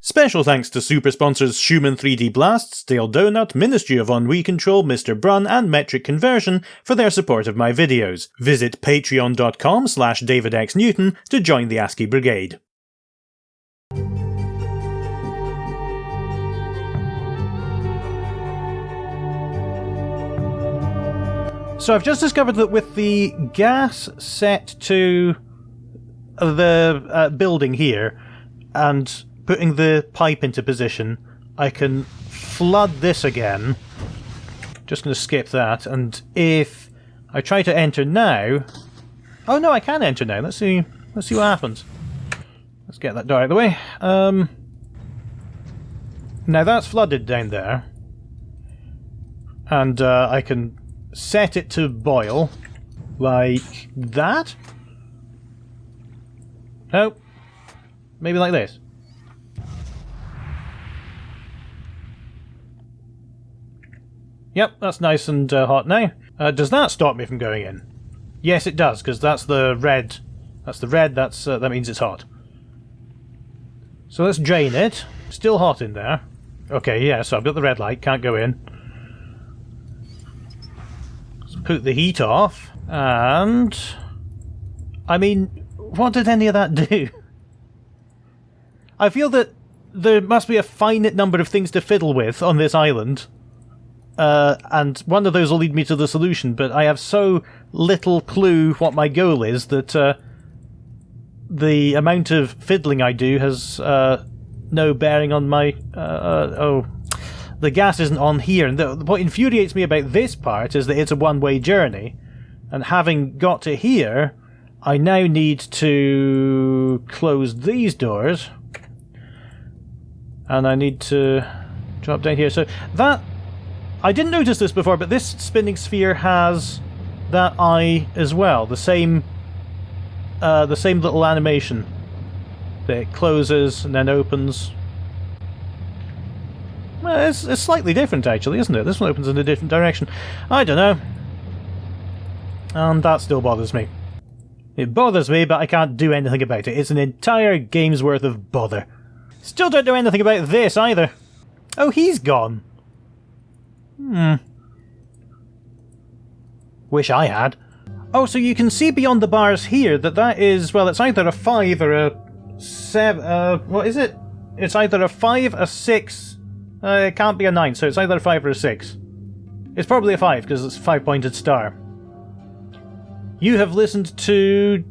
Special thanks to super sponsors Schumann 3D Blast, Stale Donut, Ministry of Ennui Control, Mr. Brun and Metric Conversion for their support of my videos. Visit patreon.com/DavidXNewton to join the ASCII Brigade. So I've just discovered that with the gas set to the building here, and putting the pipe into position, I can flood this again. Just going to skip that, and if I try to enter now... Oh no, I can enter now. Let's see what happens. Let's get that door out of the way. Now that's flooded down there. And I can set it to boil like that. No. Maybe like this. Yep, that's nice and hot now. Does that stop me from going in? Yes, it does, because that's the red. That's the red. That means it's hot. So let's drain it. Still hot in there. Okay, yeah. So I've got the red light. Can't go in. Let's put the heat off. And I mean, what did any of that do? I feel that there must be a finite number of things to fiddle with on this island. And one of those will lead me to the solution, but I have so little clue what my goal is that the amount of fiddling I do has no bearing on my... oh, the gas isn't on here. And what infuriates me about this part is that it's a one-way journey, and having got to here, I now need to close these doors, and I need to drop down here. So that... I didn't notice this before, but this spinning sphere has that eye as well. The same little animation that it closes and then opens. Well, it's slightly different actually, isn't it? This one opens in a different direction. I don't know. And that still bothers me. It bothers me, but I can't do anything about it. It's an entire game's worth of bother. Still don't know anything about this either. Oh, he's gone. Wish I had. Oh, so you can see beyond the bars here that is, well, it's either a 5 or a 7. What is it? It's either a 5, a 6. It can't be a 9, so it's either a 5 or a 6. It's probably a 5 because it's a 5-pointed star. You have listened to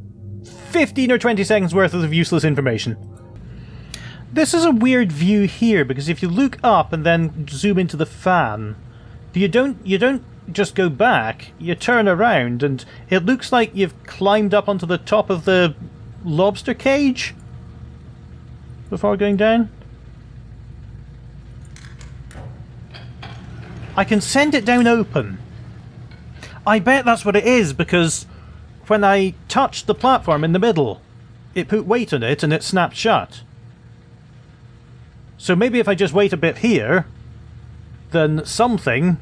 15 or 20 seconds worth of useless information. This is a weird view here because if you look up and then zoom into the fan, you don't just go back, you turn around and it looks like you've climbed up onto the top of the lobster cage before going down. I can send it down open. I bet that's what it is, because when I touched the platform in the middle, it put weight on it and it snapped shut. So maybe if I just wait a bit here, then something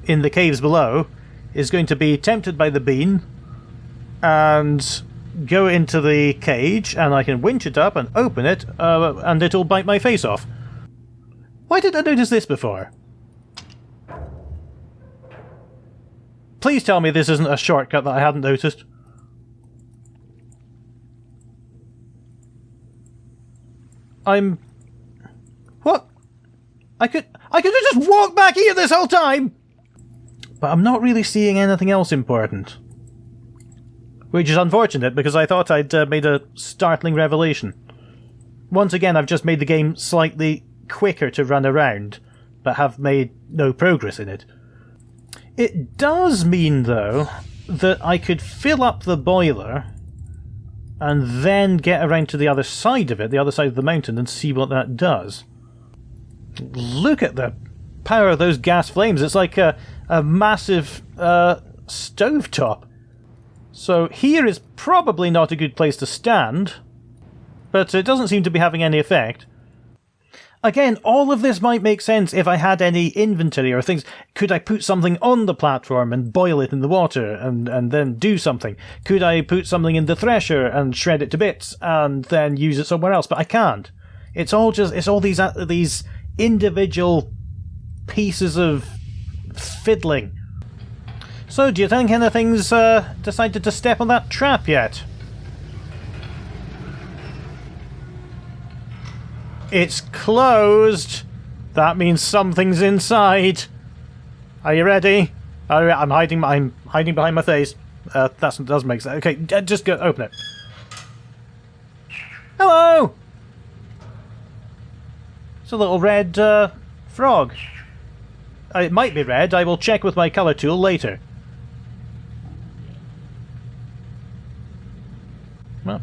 in the caves below is going to be tempted by the bean and go into the cage, and I can winch it up and open it, and it'll bite my face off. Why didn't I notice this before? Please tell me this isn't a shortcut that I hadn't noticed. What? I could have just walked back here this whole time! But I'm not really seeing anything else important. Which is unfortunate, because I thought I'd made a startling revelation. Once again, I've just made the game slightly quicker to run around, but have made no progress in it. It does mean, though, that I could fill up the boiler and then get around to the other side of it, the other side of the mountain, and see what that does. Look at the power of those gas flames. It's like a massive stovetop. So here is probably not a good place to stand, but it doesn't seem to be having any effect. Again, all of this might make sense if I had any inventory or things. Could I put something on the platform and boil it in the water and then do something? Could I put something in the thresher and shred it to bits and then use it somewhere else? But I can't. It's all these individual pieces of fiddling. So, do you think anything's decided to step on that trap yet? It's closed. That means something's inside. Are you ready? I'm hiding behind my face. That does make sense. Okay, just go open it. Hello. It's a little red frog. It might be red. I will check with my colour tool later. Well,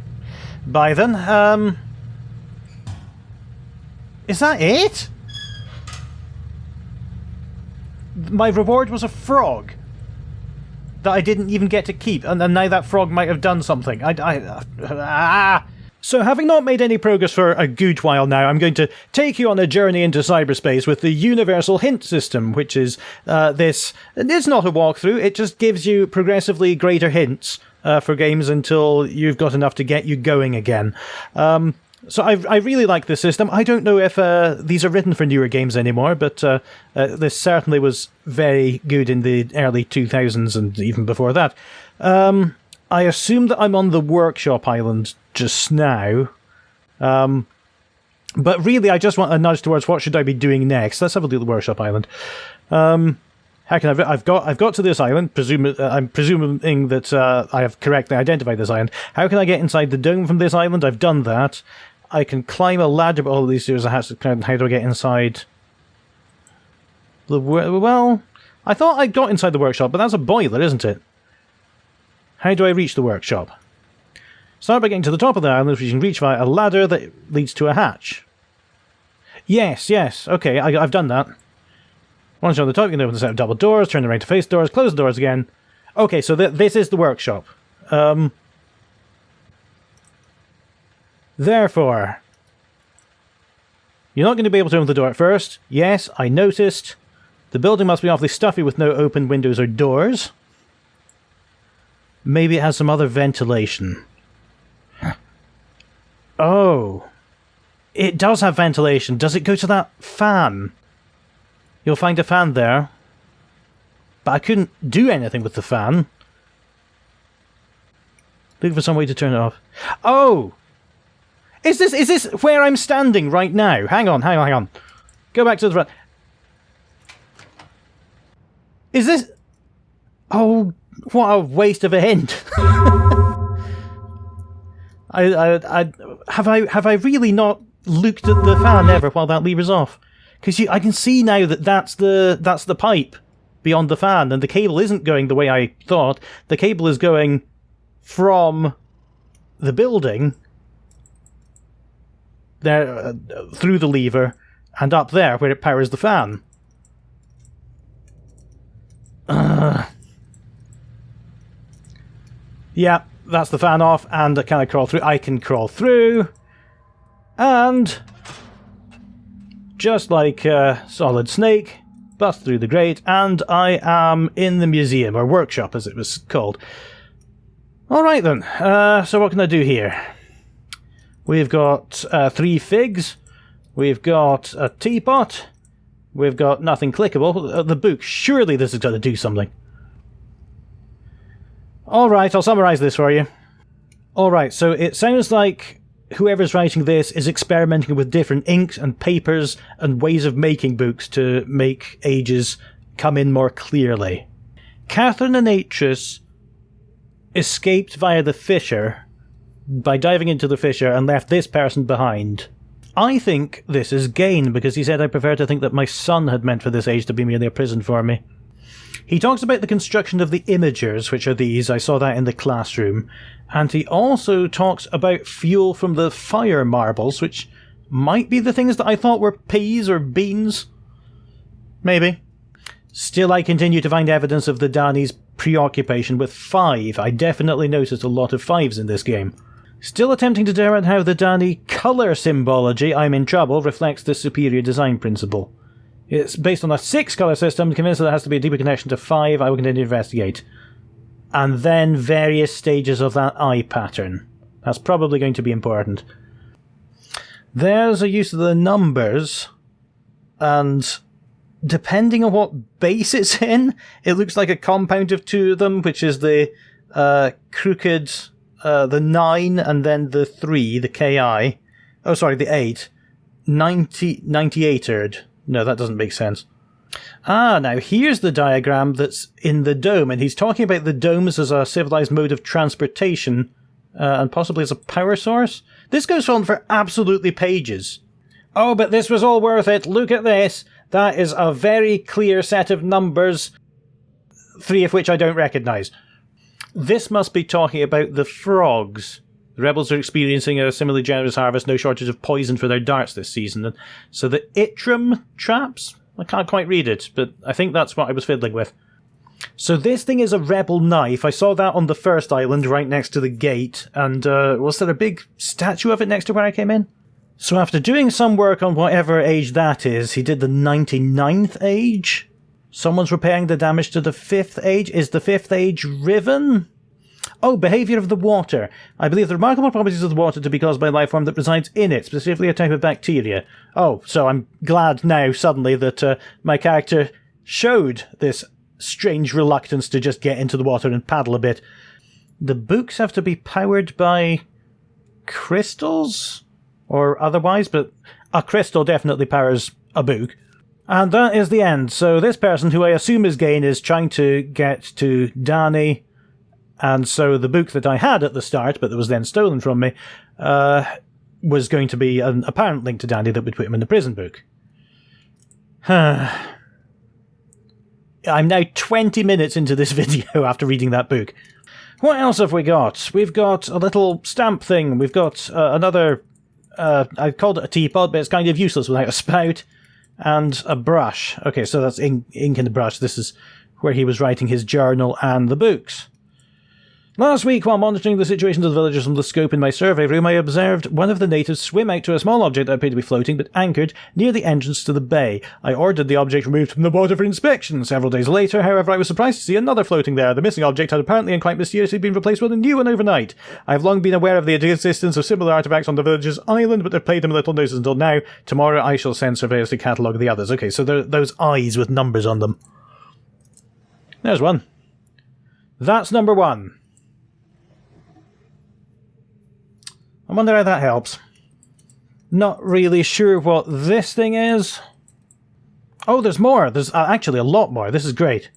bye then. Is that it? My reward was a frog that I didn't even get to keep, and now that frog might have done something. So, having not made any progress for a good while now, I'm going to take you on a journey into cyberspace with the Universal Hint System, which is this. It's not a walkthrough, it just gives you progressively greater hints for games until you've got enough to get you going again. So I really like this system. I don't know if these are written for newer games anymore, but this certainly was very good in the early 2000s and even before that. I assume that I'm on the Workshop Island just now. But really, I just want a nudge towards what should I be doing next. Let's have a look at the Workshop Island. How can I've got to this island. I'm presuming that I have correctly identified this island. How can I get inside the dome from this island? I've done that. I can climb a ladder, but all these stairs I have to climb. How do I get inside the well, I thought I got inside the workshop, but that's a boiler, isn't it? How do I reach the workshop? Start by getting to the top of the island, which you can reach via a ladder that leads to a hatch. Yes, okay, I've done that. Once you're on the top, you can open a set of double doors, turn around to face doors, close the doors again. Okay, so this is the workshop. Therefore, you're not going to be able to open the door at first. Yes, I noticed. The building must be awfully stuffy with no open windows or doors. Maybe it has some other ventilation. Oh. It does have ventilation. Does it go to that fan? You'll find a fan there. But I couldn't do anything with the fan. Looking for some way to turn it off. Oh! Is this where I'm standing right now? Hang on. Go back to the front. Is this... Oh, what a waste of a hint. Have I really not looked at the fan ever while that lever's off? Because I can see now that that's the pipe beyond the fan, and the cable isn't going the way I thought. The cable is going from the building there through the lever and up there where it powers the fan. Yeah, that's the fan off, and can I crawl through? I can crawl through, and just like Solid Snake, bust through the grate, and I am in the museum, or workshop as it was called. Alright then, so what can I do here? We've got 3 figs, we've got a teapot, we've got nothing clickable. The book, surely this is going to do something. Alright, I'll summarise this for you. Alright, so it sounds like whoever's writing this is experimenting with different inks and papers and ways of making books to make ages come in more clearly. Catherine and Atris escaped via the fissure by diving into the fissure and left this person behind. I think this is Gain, because he said I prefer to think that my son had meant for this age to be merely a prison for me. He talks about the construction of the imagers, which are these. I saw that in the classroom. And he also talks about fuel from the fire marbles, which might be the things that I thought were peas or beans. Maybe. Still, I continue to find evidence of the Dani's preoccupation with 5. I definitely noticed a lot of 5s in this game. Still attempting to determine how the Dani colour symbology, I'm in trouble, reflects the superior design principle. It's based on a 6-colour system, convinced that there has to be a deeper connection to 5, I will continue to investigate. And then various stages of that eye pattern. That's probably going to be important. There's a use of the numbers, and depending on what base it's in, it looks like a compound of two of them, which is the crooked, the 9, and then the 3, the KI. Oh, sorry, the 8. 98erd. No, that doesn't make sense. Ah, now here's the diagram that's in the dome, and he's talking about the domes as a civilized mode of transportation, and possibly as a power source. This goes on for absolutely pages. Oh, but this was all worth it. Look at this. That is a very clear set of numbers, 3 of which I don't recognise. This must be talking about the frogs. The rebels are experiencing a similarly generous harvest, no shortage of poison for their darts this season. So the Itram traps? I can't quite read it, but I think that's what I was fiddling with. So this thing is a rebel knife. I saw that on the first island right next to the gate, and was there a big statue of it next to where I came in? So after doing some work on whatever age that is, he did the 99th age? Someone's repairing the damage to the 5th age. Is the 5th age Riven? Oh, behaviour of the water. I believe the remarkable properties of the water to be caused by a life form that resides in it, specifically a type of bacteria. Oh, so I'm glad now, suddenly, that my character showed this strange reluctance to just get into the water and paddle a bit. The books have to be powered by crystals? Or otherwise, but a crystal definitely powers a book. And that is the end. So this person, who I assume is Gain, is trying to get to Danny, and so the book that I had at the start, but that was then stolen from me, was going to be an apparent link to Danny that would put him in the prison book. I'm now 20 minutes into this video after reading that book. What else have we got? We've got a little stamp thing. We've got another... I called it a teapot, but it's kind of useless without a spout. And a brush. Okay, so that's ink in the brush. This is where he was writing his journal and the books. Last week, while monitoring the situation of the villagers from the scope in my survey room, I observed one of the natives swim out to a small object that appeared to be floating but anchored near the entrance to the bay. I ordered the object removed from the water for inspection. Several days later, however, I was surprised to see another floating there. The missing object had apparently and quite mysteriously been replaced with a new one overnight. I have long been aware of the existence of similar artifacts on the village's island, but they've played them little notice until now. Tomorrow I shall send surveyors to catalogue the others. Okay, so those eyes with numbers on them. There's one. That's number 1. I wonder how that helps. Not really sure what this thing is. Oh, there's more. There's actually a lot more. This is great.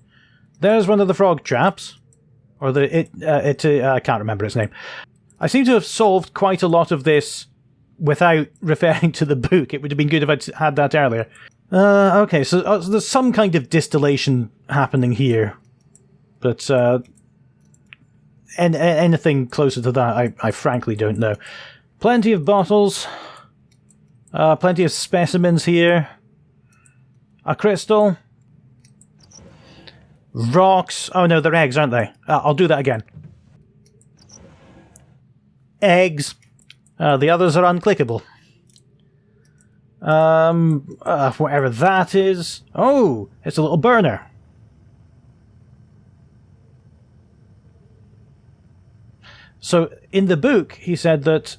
There's one of the frog traps. Or I can't remember its name. I seem to have solved quite a lot of this without referring to the book. It would have been good if I'd had that earlier. Okay, so there's some kind of distillation happening here. But anything closer to that, I frankly don't know. Plenty of bottles. Plenty of specimens here. A crystal. Rocks. Oh no, they're eggs, aren't they? I'll do that again. Eggs. The others are unclickable. Whatever that is. Oh, it's a little burner. So, in the book, he said that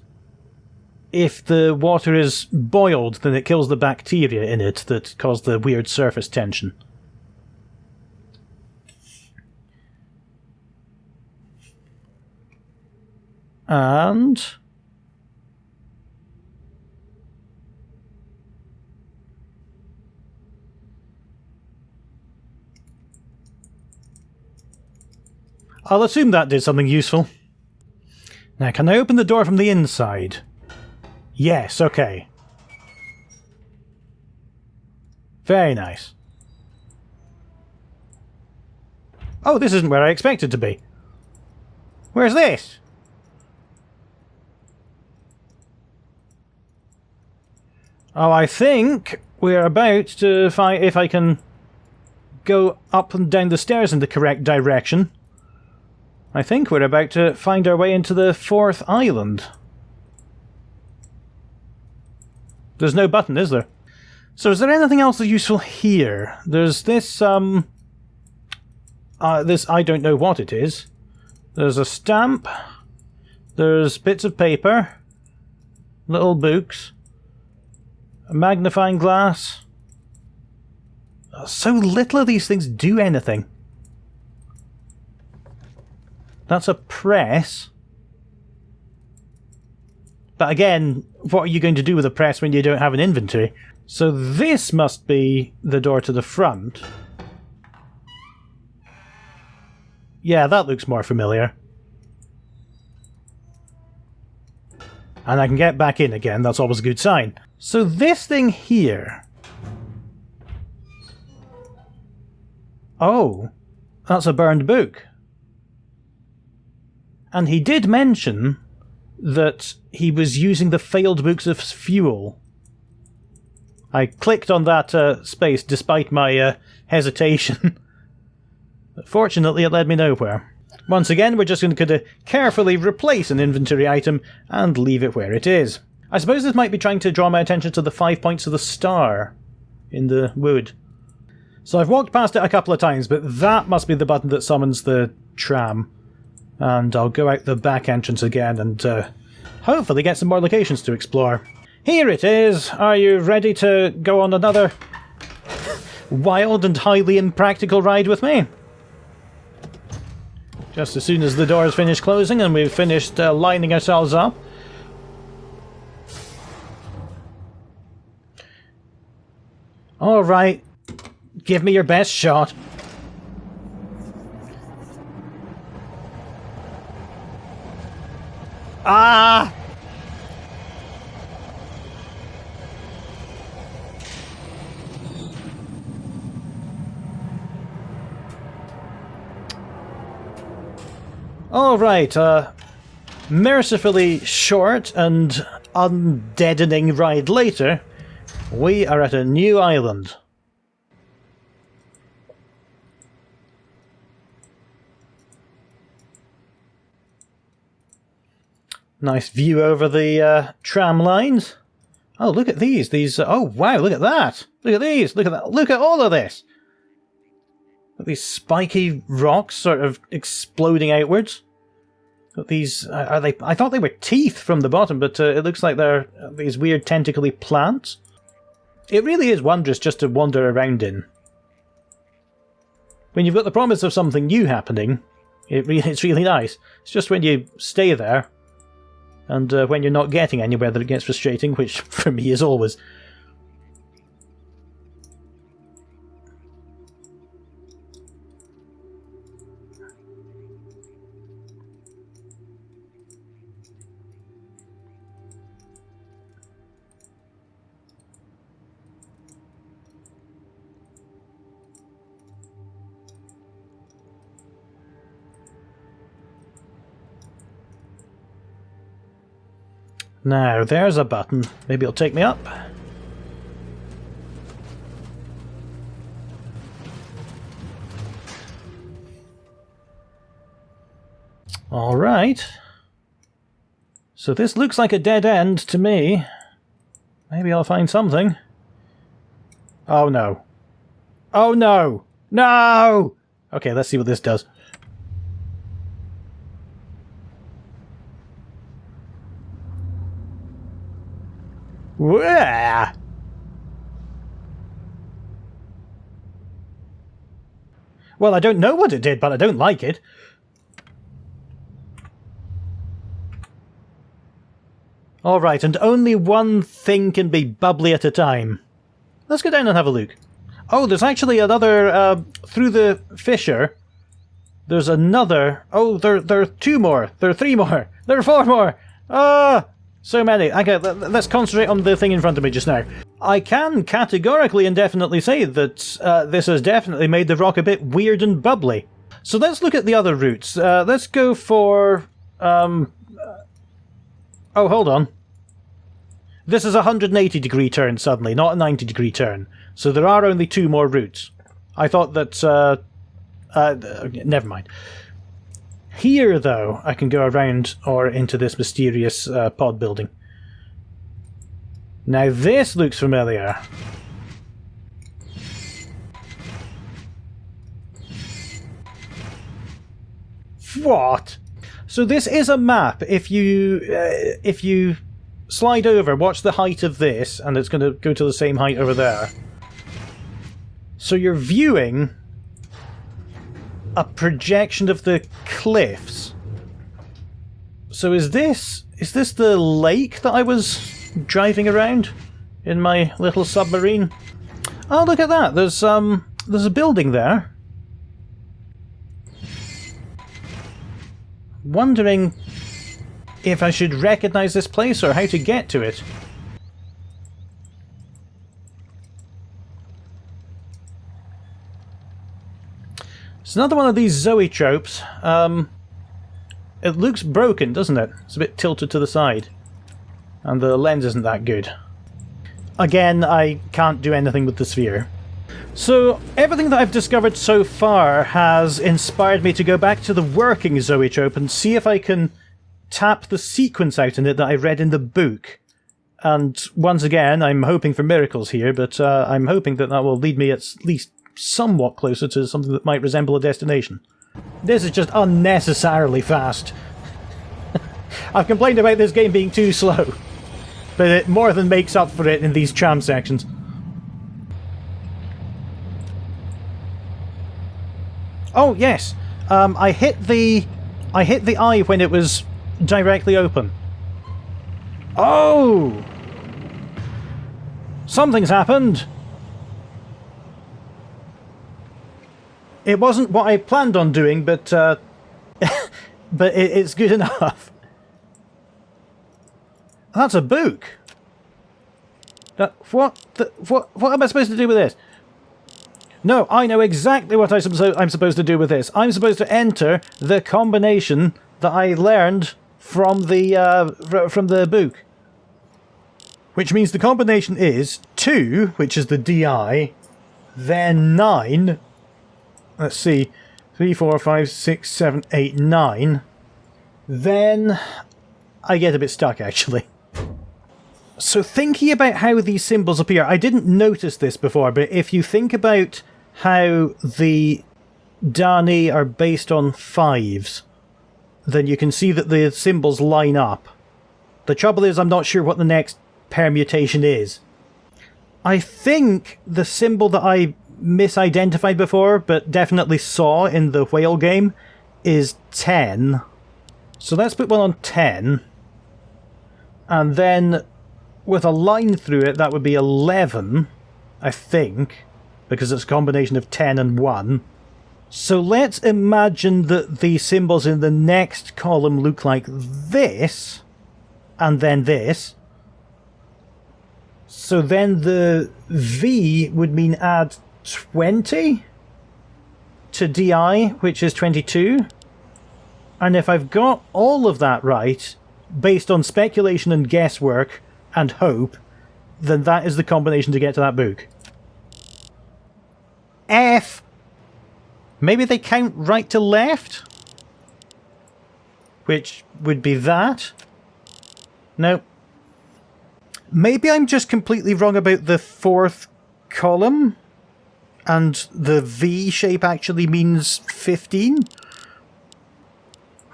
if the water is boiled, then it kills the bacteria in it that cause the weird surface tension. And... I'll assume that did something useful. Now, can I open the door from the inside? Yes, okay. Very nice. Oh, this isn't where I expected to be. Where's this? Oh, I think we're about to find if I can go up and down the stairs in the correct direction. I think we're about to find our way into the 4th island. There's no button, is there? So is there anything else useful here? There's this, this I don't know what it is. There's a stamp. There's bits of paper. Little books. A magnifying glass. So little of these things do anything. That's a press. But again, what are you going to do with a press when you don't have an inventory? So this must be the door to the front. Yeah, that looks more familiar. And I can get back in again, that's always a good sign. So this thing here... Oh, that's a burned book. And he did mention that he was using the failed books as fuel. I clicked on that space despite my hesitation. But fortunately it led me nowhere. Once again, we're just going to carefully replace an inventory item and leave it where it is. I suppose this might be trying to draw my attention to the 5 points of the star in the wood. So I've walked past it a couple of times, but that must be the button that summons the tram. And I'll go out the back entrance again and hopefully get some more locations to explore. Here it is! Are you ready to go on another wild and highly impractical ride with me? Just as soon as the doors finish closing and we've finished lining ourselves up. Alright, give me your best shot. Ah! Alright, mercifully short and undeadening ride later, we are at a new island. Nice view over the tram lines. Oh, look at these. Oh, wow, look at that. Look at these. Look at that. Look at all of this. Got these spiky rocks sort of exploding outwards. Got these... are they? I thought they were teeth from the bottom, but it looks like they're these weird tentacly plants. It really is wondrous just to wander around in. When you've got the promise of something new happening, it's really nice. It's just when you stay there, and when you're not getting anywhere that it gets frustrating, which for me is always. Now, there's a button. Maybe it'll take me up. Alright. So this looks like a dead end to me. Maybe I'll find something. Oh no. Oh no! No! Okay, let's see what this does. Wah! Well, I don't know what it did, but I don't like it. Alright, and only one thing can be bubbly at a time. Let's go down and have a look. Oh, there's actually another, through the fissure, there's another... Oh, there are 2 more. There are 3 more. There are 4 more. Ah! So many. Okay, let's concentrate on the thing in front of me just now. I can categorically and definitely say that this has definitely made the rock a bit weird and bubbly. So let's look at the other routes. Let's go for... Oh, hold on. This is a 180-degree turn suddenly, not a 90-degree turn. So there are only 2 more routes. I thought that... never mind. Here, though, I can go around or into this mysterious pod building. Now this looks familiar. What? So this is a map. If you slide over, watch the height of this, and it's going to go to the same height over there. So you're viewing a projection of the cliffs. So is this the lake that I was driving around in my little submarine? Oh, look at that! There's a building there. Wondering if I should recognize this place or how to get to it. It's another one of these zoetropes. It looks broken, doesn't it? It's a bit tilted to the side. And the lens isn't that good. Again, I can't do anything with the sphere. So, everything that I've discovered so far has inspired me to go back to the working zoetrope and see if I can tap the sequence out in it that I read in the book. And once again, I'm hoping for miracles here, but I'm hoping that that will lead me at least somewhat closer to something that might resemble a destination. This is just unnecessarily fast. I've complained about this game being too slow, but it more than makes up for it in these tram sections. Oh yes, I hit the eye when it was directly open. Oh! Something's happened! It wasn't what I planned on doing, but but it's good enough. That's a book. What am I supposed to do with this? No, I know exactly what I'm supposed to do with this. I'm supposed to enter the combination that I learned from the book. Which means the combination is 2, which is the DI, then 9, let's see, 3, 4, 5, 6, 7, 8, 9, then I get a bit stuck actually. So thinking about how these symbols appear, I didn't notice this before, but if you think about how the Dani are based on 5s, then you can see that the symbols line up. The trouble is I'm not sure what the next permutation is. I think the symbol that I misidentified before, but definitely saw in the whale game, is 10. So let's put one on 10. And then with a line through it, that would be 11, I think, because it's a combination of 10 and 1. So let's imagine that the symbols in the next column look like this, and then this. So then the V would mean add 20 to DI, which is 22. And if I've got all of that right, based on speculation and guesswork and hope, then that is the combination to get to that book. F! Maybe they count right to left? Which would be that? No. Maybe I'm just completely wrong about the 4th column, and the V shape actually means 15?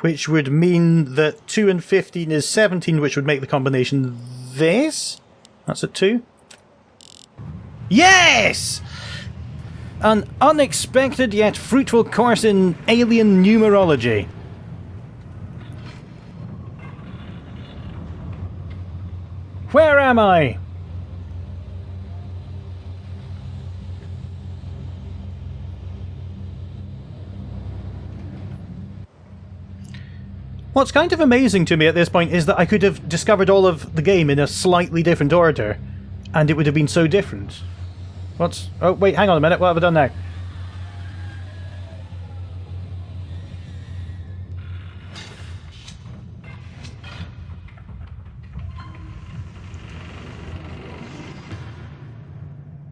Which would mean that 2 and 15 is 17, which would make the combination this? That's a 2? Yes! An unexpected yet fruitful course in alien numerology. Where am I? What's kind of amazing to me at this point is that I could have discovered all of the game in a slightly different order, and it would have been so different. What's... Oh, wait, hang on a minute, what have I done now?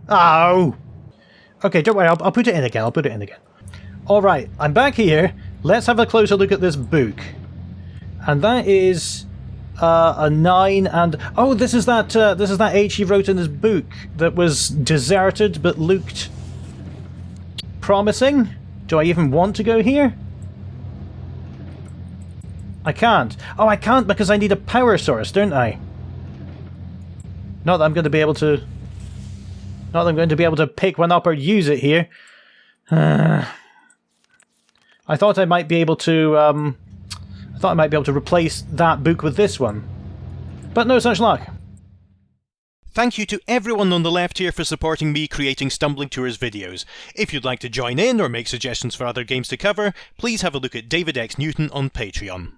Oh! Okay, don't worry, I'll put it in again, Alright, I'm back here. Let's have a closer look at this book. And that is a 9 and... Oh, this is that H he wrote in his book that was deserted but looked promising. Do I even want to go here? I can't. Oh, I can't because I need a power source, don't I? Not that I'm going to be able to... Not that I'm going to be able to pick one up or use it here. I thought I might be able to... I thought I might be able to replace that book with this one. But no such luck. Thank you to everyone on the left here for supporting me creating Stumbling Tours videos. If you'd like to join in or make suggestions for other games to cover, please have a look at David X Newton on Patreon.